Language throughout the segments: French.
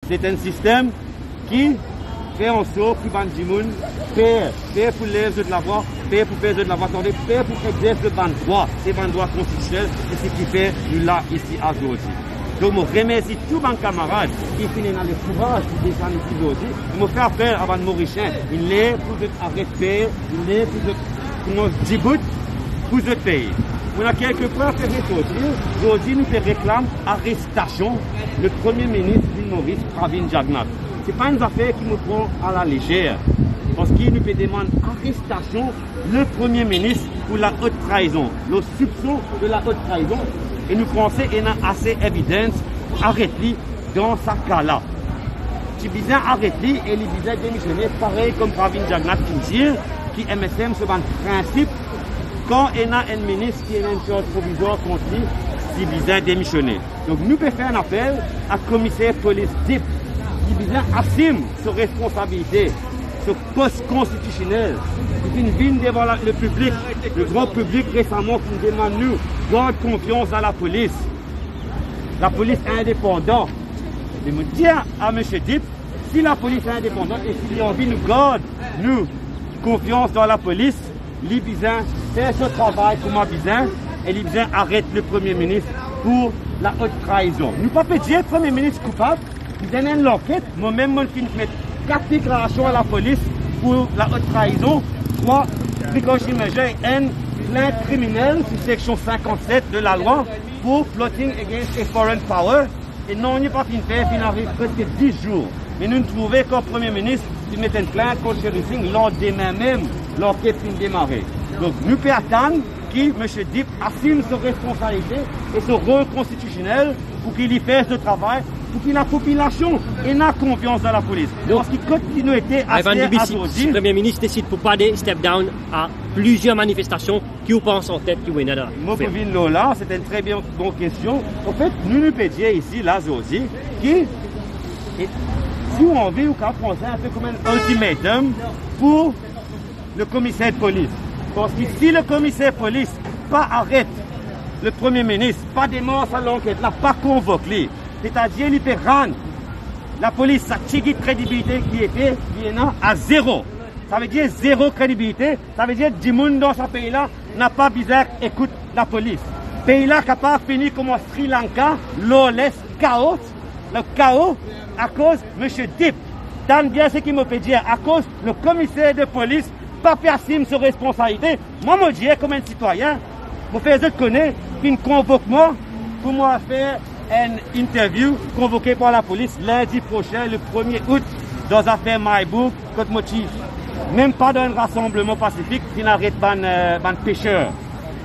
C'est un système qui fait en sorte que les gens paient pour les autres la voix, paient pour faire de la voix, paient pour exercer le droit. C'est le droit constitutionnel et c'est ce qui fait nous là, ici, à aujourd'hui. Donc, je remercie tous mes camarades qui finissent dans le courage pour défendre ici aujourd'hui. Je me fais appel à Van Mauricien. Il est pour arrêter, il est pour nos Djibouti, pour notre pays. On a quelque peu à faire aujourd'hui. Aujourd'hui, nous réclamons l'arrestation du Premier ministre du Maurice, Pravin Jagnnath. Ce n'est pas une affaire qui nous prend à la légère. Parce qu'il nous demande l'arrestation du Premier ministre pour la haute trahison, le soupçon de la haute trahison. Et nous pensons qu'il y a assez d'évidence pour arrêter dans ce cas-là. Si vous arrêter et les visas démissionner, pareil comme Pravin Jagnnath qui dit, qui MSM sur un principe, quand il y a un ministre qui est une chose provisoire contre lui, si vous démissionner. Donc nous pouvons faire un appel à la commissaire police DIP, qui vient assume sa responsabilité, ce poste constitutionnel, qui vient devant le public, le grand public récemment qui nous demande nous, garde confiance dans la police. La police est indépendante. Je me dis à M. Dip, si la police est indépendante et s'il a envie de nous garder, nous, confiance dans la police, les Bizins fait ce travail pour ma Bizin et les Bizins arrêtent le Premier ministre pour la haute trahison. Nous ne pouvons pas dire le Premier ministre coupable, nous donnons une enquête, moi-même, je vais mettre 4 déclarations à la police pour la haute trahison, 3 precaution measures et une plainte criminelle sur section 57 de la loi pour plotting against a foreign power. Et non, on n'est pas fini de faire, il arrive presque 10 jours. Mais nous trouvons qu'au Premier ministre, il met une plainte contre Sherry Singh, lendemain même, l'enquête finit de démarrer. Donc nous pouvons attendre que M. Dip assume sa responsabilité et son rôle constitutionnel pour qu'il y fasse ce travail, pour que la population ait confiance dans la police. Parce qu'il continue à être assez aujourd'hui. Si le Premier ministre décide pour pas de step down à plusieurs manifestations, qui vous pense en tête qui vous est là? Lola, c'est une très bonne question. En fait, nous pouvons dire ici, là, aujourd'hui, que si on veut, on peut prendre un peu comme un ultimatum pour le commissaire de police. Parce que si le commissaire de police pas arrête le Premier ministre, pas démarre à l'enquête, pas convoqué, c'est-à-dire il peut rendre la police sa petite crédibilité qui est à zéro. Ça veut dire zéro crédibilité, ça veut dire que du monde dans ce pays-là n'a pas bizarre écoute la police. Le pays-là capable de finir comme Sri Lanka, lawless, chaos, le chaos à cause de M. Dip. Tant bien ce qu'il me peut dire, à cause le commissaire de police pas assume ses responsabilités. Moi, je dis comme un citoyen, je fais connaître qu'il convoque moi pour moi faire une interview convoquée par la police lundi prochain, le 1er août, dans l'affaire Maïbouk, contre motif. Même pas d'un rassemblement pacifique qui n'arrête pas de pêcheurs.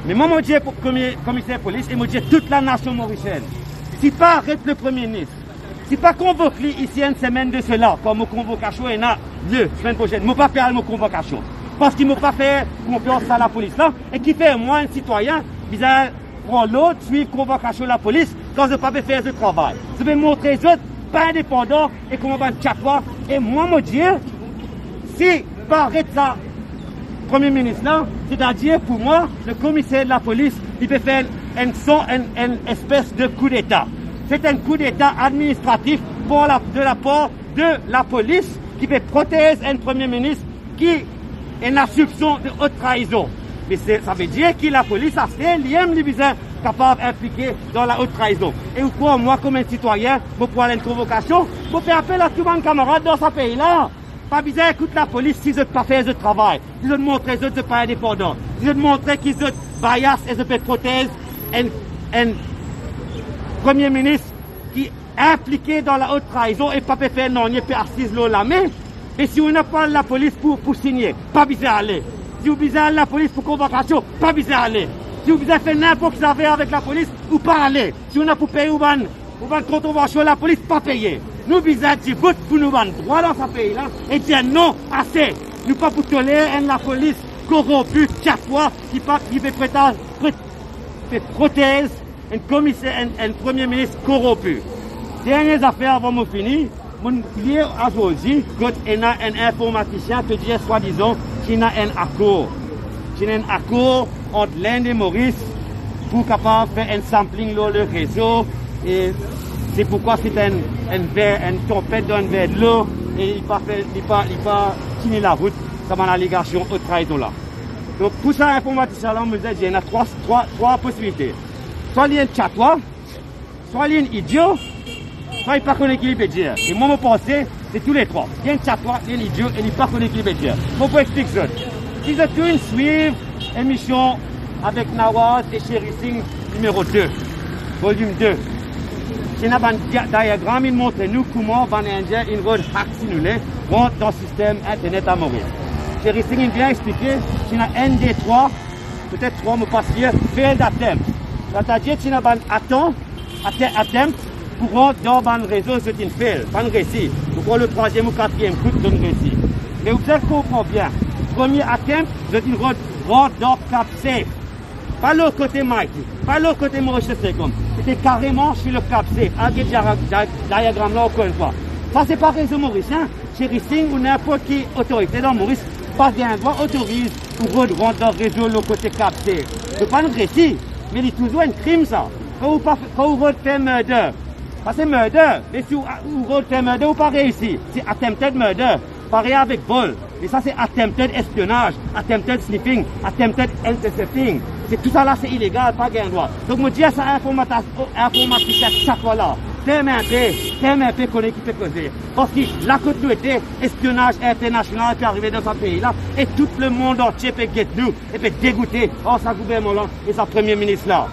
Mais moi, je dis pour le commissaire de police et je dis toute la nation mauricienne. Si pas arrête le Premier ministre, si pas convoqué ici une semaine de cela, comme convocation, il y en a deux, semaine prochaine, je ne vais pas faire une convocation. Parce qu'il ne m'a pas fait confiance à la police là, et qui fait moi un citoyen, bizarre, prendre l'autre, suivre convocation de la police, quand je ne peux pas faire ce travail. Je vais montrer les autres, pas indépendants, et comment on va chaque fois. Et moi, me dire, si pas arrêter ça, Premier ministre là, c'est-à-dire pour moi, le commissaire de la police, il peut faire une espèce de coup d'État. C'est un coup d'État administratif de la part de la police qui peut protéger un Premier ministre qui est une soupçon de haute trahison. Mais ça veut dire que la police a fait les bizarres capables d'impliquer dans la haute trahison. Et pourquoi moi, comme un citoyen, pour pouvoir aller à une convocation, pour faire appel à tous mes camarades dans ce pays-là. Pas bizarre, écoute la police si ils ne pas fait ce travail. Si ils montrent qu'ils ne sont pas indépendants. Si ils montrent qu'ils sont bias et ils peuvent protéger un Premier ministre qui est impliqué dans la haute trahison et pas faire non, il peut assis la main. Et si on n'a pas la police pour signer, pas bizarre aller. Si vous bizarre la police pour convocation, pas bizarre aller. Si vous bizarre faire n'importe quoi avec la police, ou pas aller. Si on a pour payer ou ban contravention, la police pas payer. Nous bizarre du bout pour nous vendre droit dans ce pays-là et dire non, assez. Nous pas pour tolérer la police corrompue chaque fois qui fait protéger un commissaire, un Premier ministre corrompu. Dernière affaire avant de finir. Hier aujourd'hui, quand il y a un informaticien qui dit soi-disant qu'il y a un accord. Qu'il y a un accord entre l'Inde et Maurice pour capable faire un sampling dans le réseau et c'est pourquoi c'est une tempête dans un verre de l'eau et il pas finir la route, ça m'a l'allégation de trahison là. Donc pour ça, l'informaticien là, on me dit, il y a trois possibilités. Soit il y a un chatois, soit il y a un idiot, soit il ne pas connaît qui peut dire. Et moi, mon pensée, c'est tous les trois. Il y a un chatois, il y a un idiot et il ne pas connaît qui peut dire. Faut pas expliquer ça. Si vous êtes suivre émission avec Nawaz et Sherry Singh numéro 2, volume 2. C'est un diagramme, il montre nous comment les Indiens, ils vont accumuler dans le système Internet à Maurice. Sherry Singh vient expliquer, c'est un ND3, peut-être 3 mots passés, failed attempt. C'est-à-dire qu'il y a un attempt pour rentrer dans le réseau, c'est une fail, pas un récit. Pour le troisième ou quatrième coup de récit. Mais vous avez compris bien. Premier attempt, c'est une rentre dans le cap safe. Pas l'autre côté Mighty, pas l'autre côté Maurice Secom. C'était carrément sur le cap safe. Avec le diagramme là encore une fois. Ça, c'est pas réseau Maurice. Hein? Sherry Singh ou n'importe qui autorité dans Maurice, pas bien droit, autorise pour rentrer dans le réseau le côté cap safe. C'est pas un récit, mais il est toujours un crime ça. Quand vous faites murder, c'est murder. Mais si vous faites murder, vous pas réussi. C'est attempted murder. Pareil avec vol. Et ça, c'est attempted espionnage, attempted sniffing, attempted intercepting. C'est tout ça là, c'est illégal, pas gain droit. Donc, je dis à ça, informaticien, chaque fois là, t'aimes un peu qu'on est qui peut causer. Parce que la continuité, espionnage international qui est arrivé dans ce pays-là, et tout le monde entier peut guetter nous, et peut dégoûter, ça gouvernement là, et sa premier ministre là.